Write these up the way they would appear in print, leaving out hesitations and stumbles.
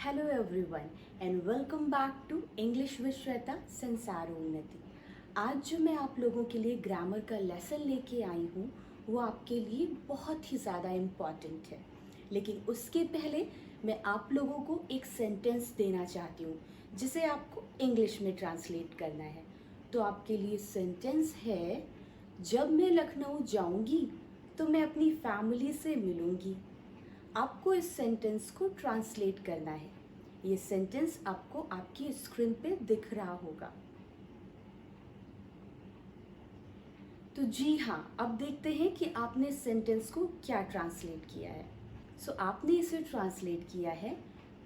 Hello everyone and welcome back to English with Shweta Sansar Unnati. आज जो मैं आप लोगों के लिए ग्रामर का लेसन लेके आई हूँ वो आपके लिए बहुत ही ज़्यादा इम्पॉर्टेंट है। लेकिन उसके पहले मैं आप लोगों को एक सेंटेंस देना चाहती हूँ जिसे आपको इंग्लिश में ट्रांसलेट करना है। तो आपके लिए सेंटेंस है, जब मैं लखनऊ जाऊँगी तो मैं अपनी फैमिली से मिलूँगी। आपको इस सेंटेंस को ट्रांसलेट करना है। ये सेंटेंस आपको आपकी स्क्रीन पे दिख रहा होगा। तो जी हाँ, अब देखते हैं कि आपने इस सेंटेंस को क्या ट्रांसलेट किया है। आपने इसे ट्रांसलेट किया है,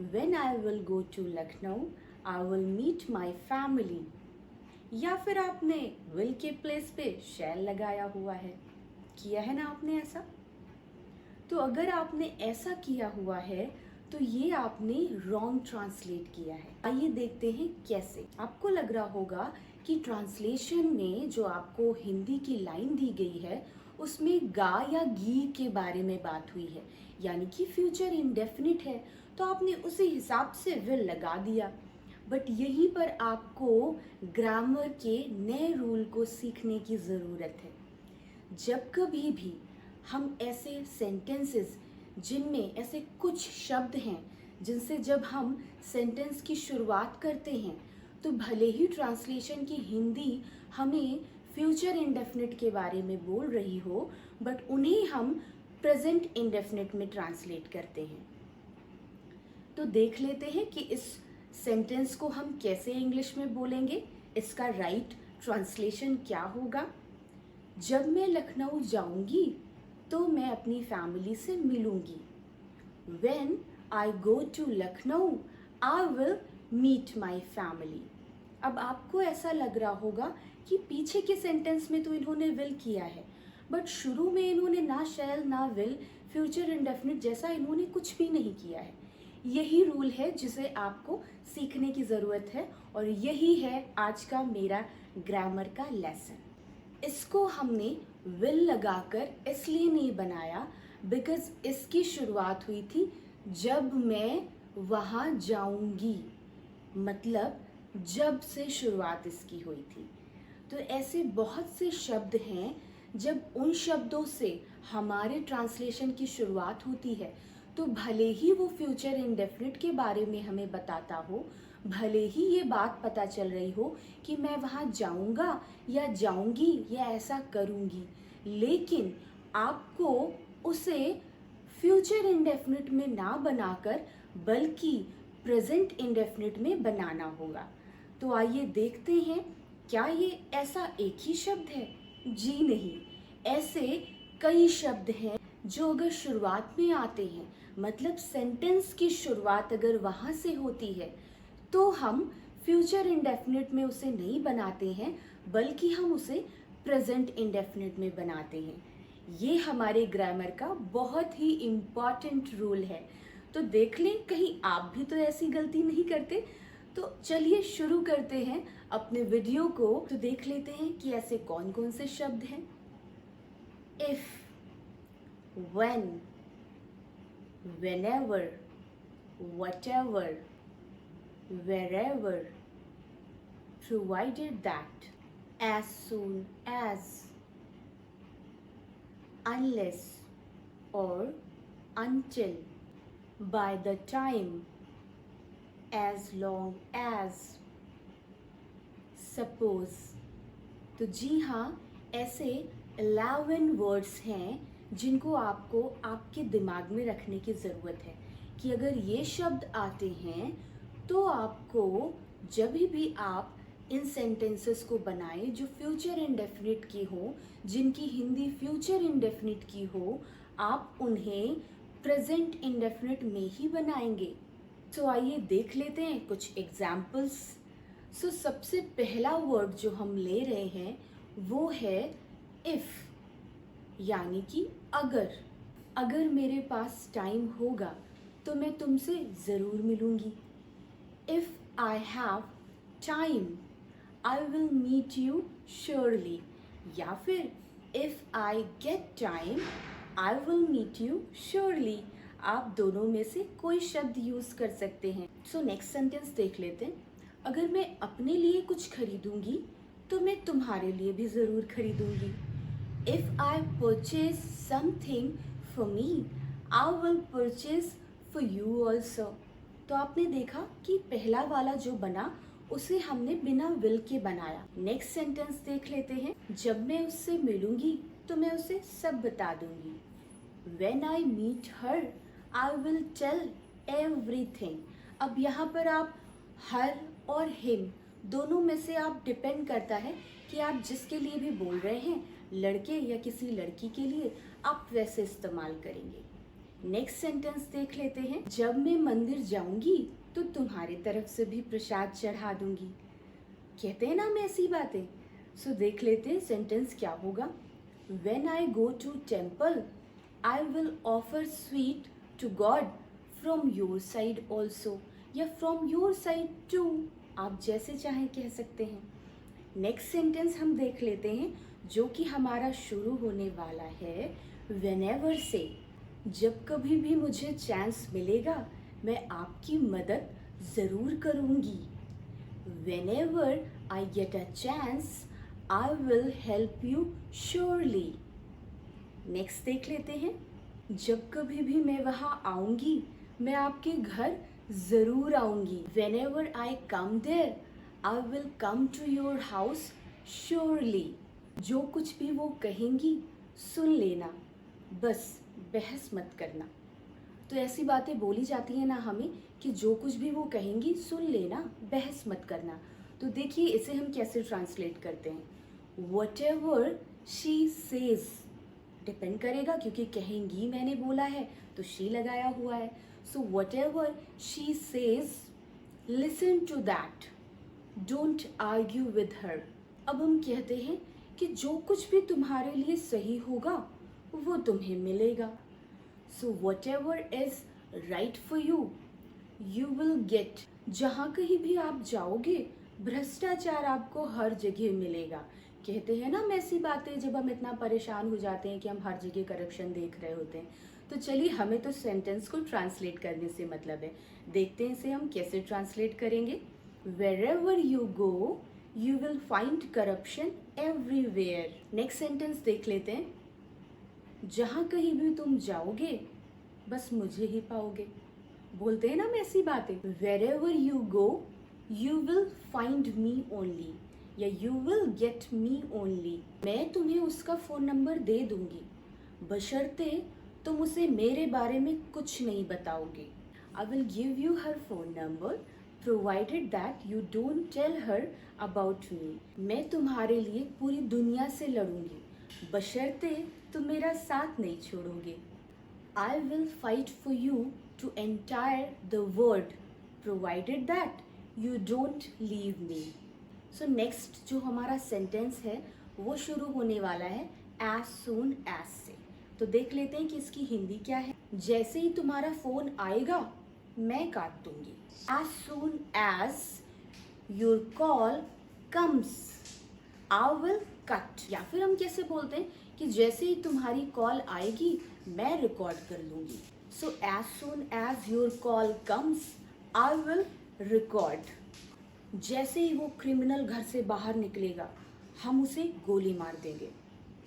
when I will go to Lucknow I will meet my family. या फिर आपने विल के प्लेस पे शैल लगाया हुआ है। किया है ना आपने ऐसा? तो अगर आपने ऐसा किया हुआ है तो ये आपने रॉन्ग ट्रांसलेट किया है। आइए देखते हैं कैसे। आपको लग रहा होगा कि ट्रांसलेशन में जो आपको हिंदी की लाइन दी गई है उसमें गा या गी के बारे में बात हुई है, यानी कि फ्यूचर इंडेफिनिट है, तो आपने उसी हिसाब से विल लगा दिया। बट यहीं पर आपको ग्रामर के नए रूल को सीखने की ज़रूरत है। जब कभी भी हम ऐसे सेंटेंसेस जिनमें ऐसे कुछ शब्द हैं जिनसे जब हम सेंटेंस की शुरुआत करते हैं तो भले ही ट्रांसलेशन की हिंदी हमें फ्यूचर इंडेफिनिट के बारे में बोल रही हो, बट उन्हें हम प्रेजेंट इंडेफिनिट में ट्रांसलेट करते हैं। तो देख लेते हैं कि इस सेंटेंस को हम कैसे इंग्लिश में बोलेंगे, इसका राइट ट्रांसलेशन क्या होगा। जब मैं लखनऊ जाऊंगी तो मैं अपनी फैमिली से मिलूंगी। When I go to Lucknow I will meet my family। अब आपको ऐसा लग रहा होगा कि पीछे के सेंटेंस में तो इन्होंने विल किया है, बट शुरू में इन्होंने ना शैल ना विल, फ्यूचर इंडेफिनिट जैसा इन्होंने कुछ भी नहीं किया है। यही रूल है जिसे आपको सीखने की ज़रूरत है और यही है आज का मेरा ग्रामर का लेसन। इसको हमने विल लगाकर इसलिए नहीं बनाया बिकॉज इसकी शुरुआत हुई थी जब मैं वहाँ जाऊंगी, मतलब जब से शुरुआत इसकी हुई थी। तो ऐसे बहुत से शब्द हैं जब उन शब्दों से हमारे ट्रांसलेशन की शुरुआत होती है तो भले ही वो फ्यूचर इंडेफिनिट के बारे में हमें बताता हो, भले ही ये बात पता चल रही हो कि मैं वहाँ जाऊँगा या जाऊँगी या ऐसा करूँगी, लेकिन आपको उसे फ्यूचर इंडेफिनिट में ना बनाकर बल्कि प्रेजेंट इंडेफिनिट में बनाना होगा। तो आइए देखते हैं, क्या ये ऐसा एक ही शब्द है? जी नहीं, ऐसे कई शब्द हैं जो अगर शुरुआत में आते हैं, मतलब सेंटेंस की शुरुआत अगर वहाँ से होती है तो हम फ्यूचर इंडेफिनिट में उसे नहीं बनाते हैं बल्कि हम उसे प्रेजेंट इंडेफिनिट में बनाते हैं। ये हमारे ग्रामर का बहुत ही इम्पॉर्टेंट रूल है। तो देख लें कहीं आप भी तो ऐसी गलती नहीं करते। तो चलिए शुरू करते हैं अपने वीडियो को। तो देख लेते हैं कि ऐसे कौन कौन से शब्द हैं। If, when, whenever, whatever, wherever, provided that, as soon as, unless or until, by the time, as long as, suppose। तो जी हाँ, ऐसे 11 वर्ड्स हैं जिनको आपको आपके दिमाग में रखने की ज़रूरत है कि अगर ये शब्द आते हैं तो आपको जब भी आप इन सेंटेंसेस को बनाएं जो फ्यूचर इंडेफिनिट की हो, जिनकी हिंदी फ्यूचर इंडेफिनिट की हो, आप उन्हें प्रेजेंट इंडेफिनिट में ही बनाएंगे। तो आइए देख लेते हैं कुछ एग्जाम्पल्स। सबसे पहला वर्ड जो हम ले रहे हैं वो है इफ़, यानी कि अगर मेरे पास टाइम होगा तो मैं तुमसे ज़रूर मिलूँगी। If I have time I will meet you surely. या फिर if I get time I will meet you surely. आप दोनों में से कोई शब्द यूज कर सकते हैं। सो नेक्स्ट सेंटेंस देख लेते हैं। अगर मैं अपने लिए कुछ खरीदूंगी तो मैं तुम्हारे लिए भी जरूर खरीदूंगी। If I purchase something for me, I will purchase for you also. तो आपने देखा कि पहला वाला जो बना उसे हमने बिना विल के बनाया। नेक्स्ट सेंटेंस देख लेते हैं। जब मैं उससे मिलूंगी तो मैं उसे सब बता दूंगी। When I meet her, I will tell everything. अब यहाँ पर आप हर और हिम दोनों में से आप डिपेंड करता है कि आप जिसके लिए भी बोल रहे हैं, लड़के या किसी लड़की के लिए, आप वैसे इस्तेमाल करेंगे। नेक्स्ट सेंटेंस देख लेते हैं। जब मैं मंदिर जाऊंगी तो तुम्हारी तरफ से भी प्रसाद चढ़ा दूंगी। कहते हैं ना हम ऐसी बातें। सो देख लेते हैं सेंटेंस क्या होगा। When I go to temple, I will offer sweet to God from your side also, या from your side too, आप जैसे चाहें कह सकते हैं। नेक्स्ट सेंटेंस हम देख लेते हैं जो कि हमारा शुरू होने वाला है whenever से। जब कभी भी मुझे चांस मिलेगा मैं आपकी मदद ज़रूर करूँगी। Whenever I get a chance, I will help you surely. Next देख लेते हैं। जब कभी भी मैं वहाँ आऊँगी मैं आपके घर ज़रूर आऊँगी। Whenever I come there, I will come to your house surely. जो कुछ भी वो कहेंगी सुन लेना, बस बहस मत करना। तो ऐसी बातें बोली जाती हैं ना हमें कि जो कुछ भी वो कहेंगी सुन लेना, बहस मत करना। तो देखिए इसे हम कैसे ट्रांसलेट करते हैं। Whatever she says, डिपेंड करेगा क्योंकि कहेंगी मैंने बोला है तो she लगाया हुआ है। So whatever she says, listen to that. Don't argue with her. अब हम कहते हैं कि जो कुछ भी तुम्हारे लिए सही होगा वो तुम्हें मिलेगा। So whatever is right for you, you will get. जहाँ कहीं भी आप जाओगे भ्रष्टाचार आपको हर जगह मिलेगा। कहते हैं ना हम ऐसी बातें जब हम इतना परेशान हो जाते हैं कि हम हर जगह करप्शन देख रहे होते हैं। तो चलिए हमें तो सेंटेंस को ट्रांसलेट करने से मतलब है। देखते हैं इसे हम कैसे ट्रांसलेट करेंगे। Wherever you go, you will find corruption everywhere. Next sentence देख लेते हैं। जहाँ कहीं भी तुम जाओगे बस मुझे ही पाओगे। बोलते हैं ना हम ऐसी बातें। Wherever you go, you will find me only, या you will get me only. मैं तुम्हें उसका फ़ोन नंबर दे दूंगी बशर्ते तुम उसे मेरे बारे में कुछ नहीं बताओगे। I will give you her phone number provided that you don't tell her about me. मैं तुम्हारे लिए पूरी दुनिया से लड़ूंगी बशर्ते तुम मेरा साथ नहीं छोड़ोगे। I will fight for you to entire the world provided that you don't leave me. So next जो हमारा सेंटेंस है वो शुरू होने वाला है as soon as से। तो देख लेते हैं कि इसकी हिंदी क्या है। जैसे ही तुम्हारा फ़ोन आएगा मैं काट दूंगी। As soon as your call comes, I will cut. या फिर हम कैसे बोलते हैं कि जैसे ही तुम्हारी कॉल आएगी मैं रिकॉर्ड कर लूँगी। So as soon as your call comes, I will record. जैसे ही वो क्रिमिनल घर से बाहर निकलेगा हम उसे गोली मार देंगे।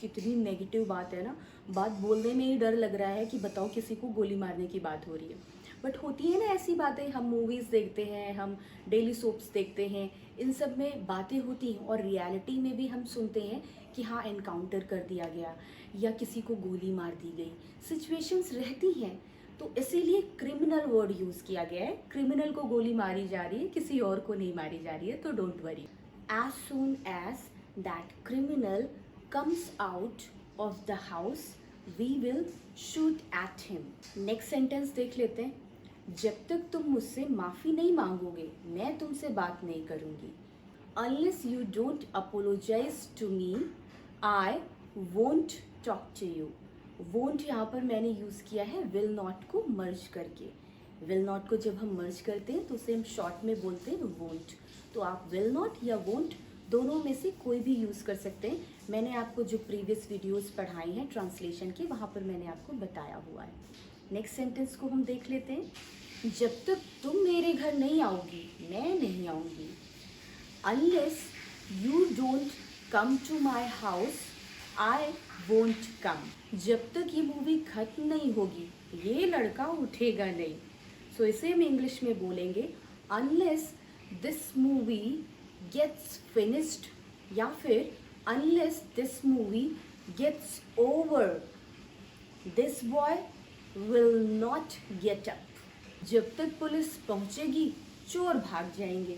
कितनी नेगेटिव बात है ना। बात बोलने में ही डर लग रहा है कि बताओ किसी को गोली मारने की बात हो रही है, बट होती है ना ऐसी बातें। हम मूवीज़ देखते हैं, हम डेली सोप्स देखते हैं, इन सब में बातें होती हैं और रियलिटी में भी हम सुनते हैं कि हाँ एनकाउंटर कर दिया गया या किसी को गोली मार दी गई। सिचुएशंस रहती हैं तो इसीलिए क्रिमिनल वर्ड यूज़ किया गया है। क्रिमिनल को गोली मारी जा रही है, किसी और को नहीं मारी जा रही है, तो don't worry. As soon as that criminal comes out of the house we will shoot at him. Next sentence देख लेते हैं। जब तक तुम मुझसे माफ़ी नहीं मांगोगे मैं तुमसे बात नहीं करूँगी। Unless you don't apologize to me, I won't talk to you. Won't यहाँ पर मैंने यूज़ किया है will not को मर्ज करके। will not को जब हम मर्ज करते हैं तो उसे हम शॉर्ट में बोलते हैं won't। तो आप will not या won't दोनों में से कोई भी यूज़ कर सकते हैं। मैंने आपको जो प्रीवियस वीडियोस पढ़ाई हैं ट्रांसलेशन के, वहाँ पर मैंने आपको बताया हुआ है। नेक्स्ट सेंटेंस को हम देख लेते हैं। जब तक तुम मेरे घर नहीं आओगी मैं नहीं आऊँगी। Unless you don't come to my house, I won't come. जब तक ये मूवी खत्म नहीं होगी ये लड़का उठेगा नहीं। सो इसे हम इंग्लिश में बोलेंगे unless this movie gets finished, या फिर unless this movie gets over, this boy will not get up. जब तक पुलिस पहुंचेगी चोर भाग जाएंगे।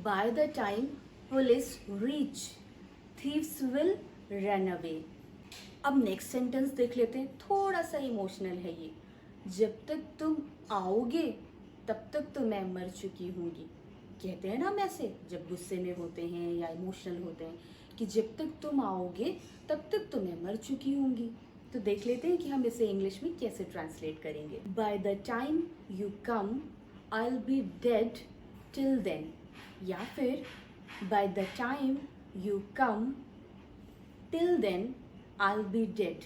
By the time police reach, thieves will run away. अब नेक्स्ट सेंटेंस देख लेते हैं, थोड़ा सा इमोशनल है ये। जब तक तुम आओगे तब तक तो मैं मर चुकी होंगी। कहते हैं ना हम ऐसे जब गुस्से में होते हैं या इमोशनल होते हैं कि जब तक तुम आओगे तब तक तो मैं मर चुकी होंगी। तो देख लेते हैं कि हम इसे इंग्लिश में कैसे ट्रांसलेट करेंगे। By the time you come I will be dead till then, या फिर by the time you come till then I will be dead.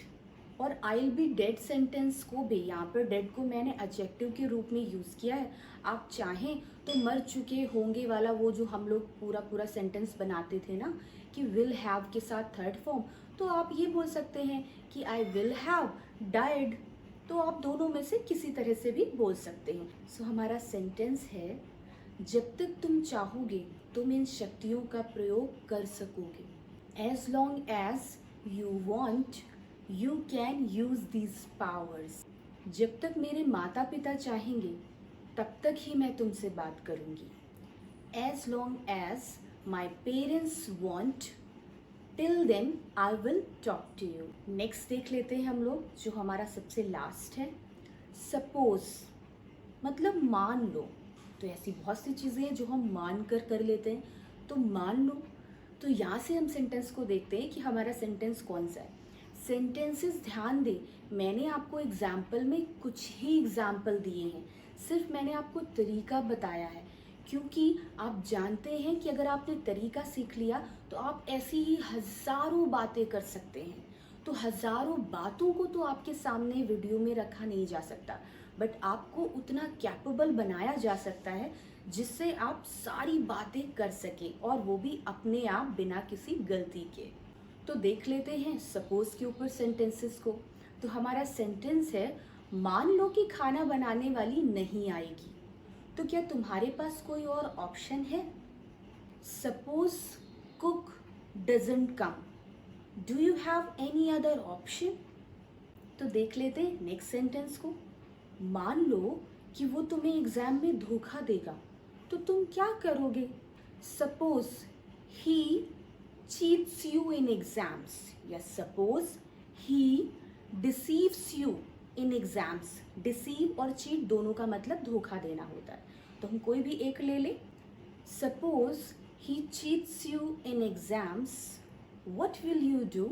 और I will be dead sentence को भी यहाँ पर डेड को मैंने एडजेक्टिव के रूप में यूज़ किया है। आप चाहें तो मर चुके होंगे वाला वो जो हम लोग पूरा सेंटेंस बनाते थे ना कि विल हैव के साथ थर्ड फॉर्म, तो आप ये बोल सकते हैं कि आई विल हैव डाइड। तो आप दोनों में से किसी तरह से भी बोल सकते हैं। सो हमारा सेंटेंस है जब तक तुम चाहोगे तुम इन शक्तियों का प्रयोग कर सकोगे। As long as you want you can use these powers. जब तक मेरे माता पिता चाहेंगे तब तक ही मैं तुमसे बात करूंगी। As long as my parents want till then I will talk to you. Next देख लेते हैं हम लोग जो हमारा सबसे लास्ट है। सपोज मतलब मान लो। तो ऐसी बहुत सी चीज़ें हैं जो हम मान कर लेते हैं। तो मान लो, तो यहाँ से हम सेंटेंस को देखते हैं कि हमारा सेंटेंस कौन सा है। सेंटेंसेस ध्यान दें, मैंने आपको एग्जाम्पल में कुछ ही एग्जाम्पल दिए हैं, सिर्फ मैंने आपको तरीका बताया है, क्योंकि आप जानते हैं कि अगर आपने तरीका सीख लिया तो आप ऐसी ही हज़ारों बातें कर सकते हैं। तो हज़ारों बातों को तो आपके सामने वीडियो में रखा नहीं जा सकता, बट आपको उतना कैपेबल बनाया जा सकता है जिससे आप सारी बातें कर सकें, और वो भी अपने आप बिना किसी गलती के। तो देख लेते हैं सपोज के ऊपर सेंटेंसेस को। तो हमारा सेंटेंस है मान लो कि खाना बनाने वाली नहीं आएगी, तो क्या तुम्हारे पास कोई और ऑप्शन है? Suppose cook doesn't come, do you have any other option? तो देख लेते हैं नेक्स्ट सेंटेंस को। मान लो कि वो तुम्हें एग्जाम में धोखा देगा, तो तुम क्या करोगे? Suppose he cheats you in exams, या suppose he deceives you in exams। deceive और cheat दोनों का मतलब धोखा देना होता है, तो हम कोई भी एक ले लें। suppose he cheats you in exams, what will you do?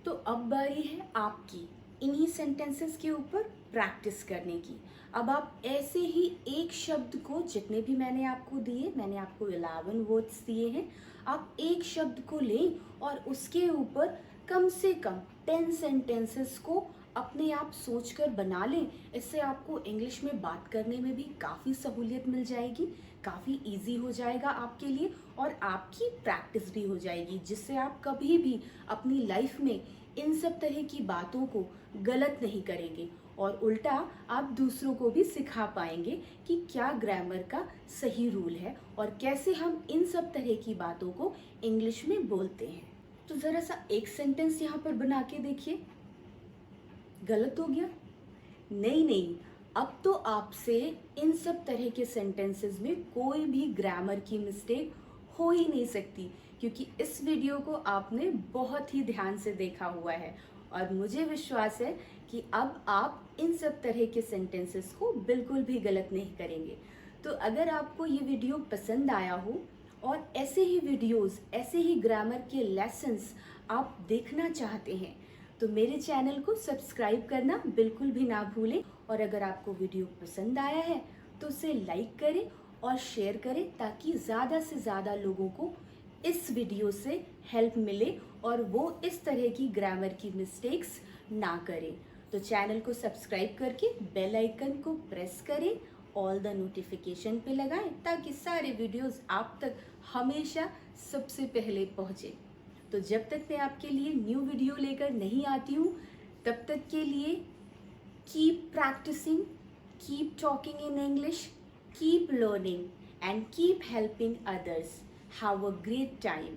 तो अब बारी है आपकी इन्हीं सेंटेंसेस के ऊपर प्रैक्टिस करने की। अब आप ऐसे ही एक शब्द को, जितने भी मैंने आपको दिए, मैंने आपको 11 वर्ड्स दिए हैं, आप एक शब्द को लें और उसके ऊपर कम से कम 10 सेंटेंसेस को अपने आप सोचकर बना लें। इससे आपको इंग्लिश में बात करने में भी काफ़ी सहूलियत मिल जाएगी, काफ़ी इजी हो जाएगा आपके लिए, और आपकी प्रैक्टिस भी हो जाएगी, जिससे आप कभी भी अपनी लाइफ में इन सब तरह की बातों को गलत नहीं करेंगे, और उल्टा आप दूसरों को भी सिखा पाएंगे कि क्या ग्रामर का सही रूल है और कैसे हम इन सब तरह की बातों को इंग्लिश में बोलते हैं। तो ज़रा सा एक सेंटेंस यहाँ पर बना के देखिए। गलत हो गया? नहीं, अब तो आपसे इन सब तरह के सेंटेंसेस में कोई भी ग्रामर की मिस्टेक हो ही नहीं सकती, क्योंकि इस वीडियो को आपने बहुत ही ध्यान से देखा हुआ है, और मुझे विश्वास है कि अब आप इन सब तरह के सेंटेंसेस को बिल्कुल भी गलत नहीं करेंगे। तो अगर आपको ये वीडियो पसंद आया हो और ऐसे ही वीडियोस, ऐसे ही ग्रामर के लेसन्स आप देखना चाहते हैं, तो मेरे चैनल को सब्सक्राइब करना बिल्कुल भी ना भूलें। और अगर आपको वीडियो पसंद आया है तो उसे लाइक करें और शेयर करें, ताकि ज़्यादा से ज़्यादा लोगों को इस वीडियो से हेल्प मिले और वो इस तरह की ग्रामर की मिस्टेक्स ना करें। तो चैनल को सब्सक्राइब करके बेल आइकन को प्रेस करें, ऑल द नोटिफिकेशन पे लगाएं ताकि सारे वीडियोस आप तक हमेशा सबसे पहले पहुँचे। तो जब तक मैं आपके लिए न्यू वीडियो लेकर नहीं आती हूँ, तब तक के लिए keep practising, keep talking in English, keep learning and keep helping others. Have a great time.